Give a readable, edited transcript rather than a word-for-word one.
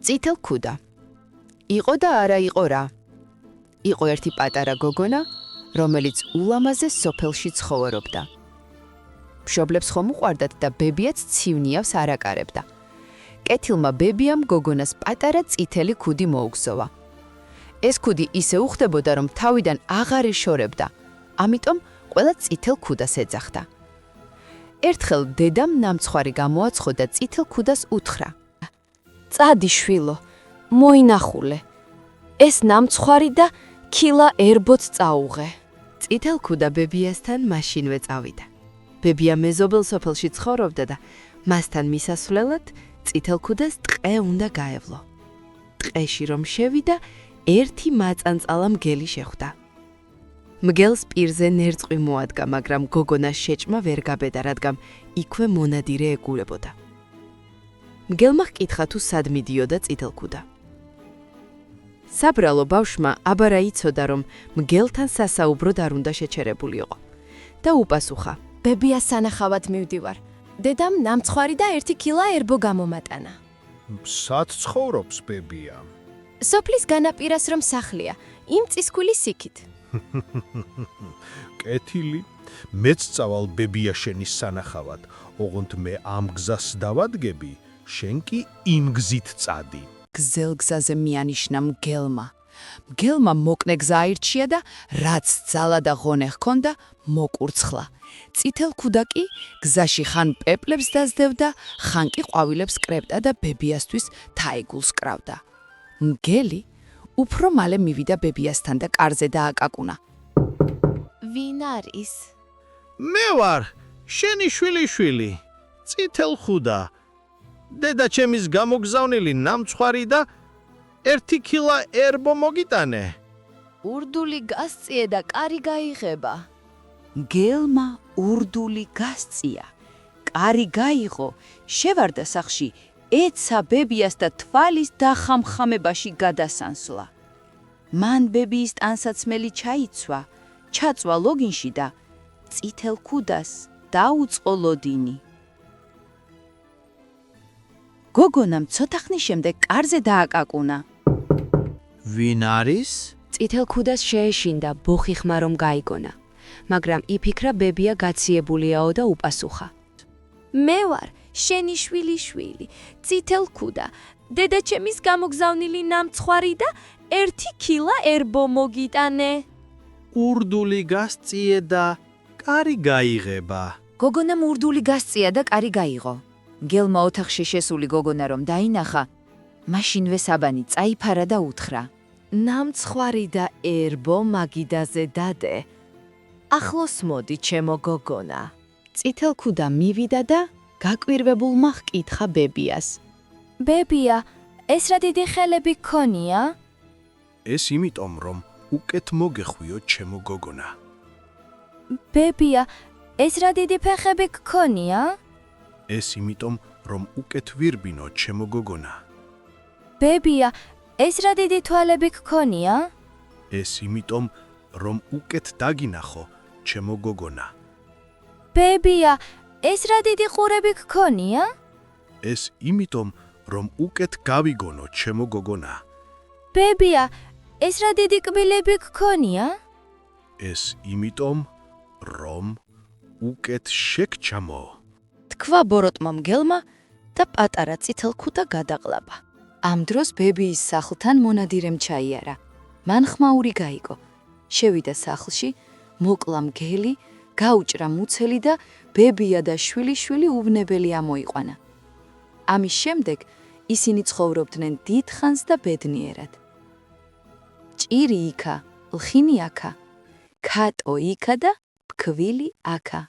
წითელ ქუდა. იყო და არა იყო რა. იყო ერთი პატარა გოგონა, რომელიც ულამაზეს სოფელში ცხოვრობდა. მშობლებს ხომ უყვარდათ და ბებიაც ცივნიავს არ აკარებდა. კეთილმა ბებიამ გოგონას პატარა წითელი ქუდი მოუგზავა. ეს ქუდი ისე უხდებოდა, რომ თავიდან აღარ ეშორებდა, ამიტომ ყველა წითელ ქუდას ეძახდა. ერთხელ დედამ ნამცხვარი გამოაცხო და წითელ ქუდას უთხრა: წადი შვილო, მოინახულე. ეს ნამცხვარი და ქილა ერბოც წაუღე. წითელ ქუდა ბებიასთან მაშინვე წავიდა. ბებია მეზობელ სოფელში ცხოვრობდა და მასთან მისასვლელად წითელ ქუდას ტყე უნდა გაევლო. ტყეში რომ შევიდა, ერთი მაწანწალა მგელი შეხვდა. მგელს პირზე ნერწყვი მოადგა, მაგრამ გოგონას შეჭმა ვერ გაბედა, რადგან იქვე მონადირე ეგულებოდა. მგელმა ჰკითხა თუ სად მიდიოდა წითელ ქუდა. საბრალო ბავშვმა აბარა იცოდა, რომ მგელთან სასაუბროდ არ უნდა შეჩერებულიყო და უპასუხა: ბებიას სანახავად მივდივარ. დედამ ნამცხვარი და ერთი ქილა ერბო გამომატანა. სად ცხოვრობს ბებია? სოფლის განაპირას რომ სახლია, იმ წისქვილის იქით. კეთილი, მეც წავალ ბებია შენის სანახავად, ოღონდ მე ამ გზას დავადგები, შენ კი იმ გზით წადი. გზელ გზაზე მიანიშნა მგელმა. მგელმა მოკნე გზა აირჩია და რაც ძალა და ღონე ჰქონდა, მოკურცხლა. წითელ ქუდა კი გზაში ხან პეპლებს დაძდევდა, ხან კი ყვავილებს კრებდა და ბებიასთვის თაიგულს კრავდა. მგელი უფრო მალე მივიდა ბებიასთან და კარზე დააკაკუნა. ვინ არის? მე ვარ, შენი შვილიშვილი, წითელ ქუდა. დედა ჩემის გამოგზავნილი ნამცხვარი და ერთი ქილა ერბო მოგიტანე. ურდული გასწიე და კარი გაიღება. მგელმა ურდული გასწია. კარი გაიღო, შევარდა სახლში, ეცა ბებიას და თვალის დახამხამებაში გადასანსლა. მან ბებიის ტანსაცმელი ჩაიცვა, ჩაწვა ლოგინში და წითელ ქუდას დაუწყო ლოდინი. გოგონამ ცოტა ხნის შემდეგ კარზე დააკაკუნა. ვინ არის? წითელ ქუდას შეეშინდა ბოხი ხმა რომ გაიგონა, მაგრამ იფიქრა ბებია გაციებულიაო და უპასუხა: მე ვარ, შენი შვილიშვილი, წითელ ქუდა. დედა ჩემის გამოგზავნილი ნამცხვარი და ერთი ქილა ერბო მოგიტანე. ურდული გასწიე და კარი გაიღება. გოგონამ ურდული გასწია და კარი გაიღო. მგელმა ოთახში შესული გოგონა რომ დაინახა, მაშინვე საბანი წაიფარა და უთხრა: ნამცხვარი და ერბო მაგიდაზე დადე. ახლოს მოდი ჩემო გოგონა. წითელ ქუდა მივიდა და გაკვირვებულმა ჰკითხა ბებიას: ბებია, ეს რა დიდი ხელები გქონია? ეს იმიტომ, რომ უკეთ მოგეხვიო ჩემო გოგონა. ბებია, ეს რა დიდი ფეხები გქონია? ეს იმიტომ, რომ უკეთ ვირბინო ჩემო გოგონა. ბებია, ეს რა დიდი თვალები გქონია? ეს იმიტომ, რომ უკეთ დაგინახო ჩემო გოგონა. ბებია, ეს რა დიდი ყურები გქონია? ეს იმიტომ, რომ უკეთ გავიგონო ჩემო გოგონა. ბებია, ეს რა დიდი კბილები გქონია? ეს იმიტომ, რომ უკეთ შეგჩამო. თქვა ბოროტმა მგელმა და პატარა წითელ ქუდა გადაყლაპა. ამ დროს ბებიის სახლთან მონადირემ ჩაიარა. მან ხმაური გაიგო. შევიდა სახლში, მოკლა მგელი, გაუჭრა მუცელი და ბებია და შვილიშვილი უვნებელი ამოიყვანა. ამის შემდეგ ისინი ცხოვრობდნენ დიდხანს და ბედნიერად. ჭირი იქა, ლხინი აქა, ქატო იქა და ფქვილი აქა.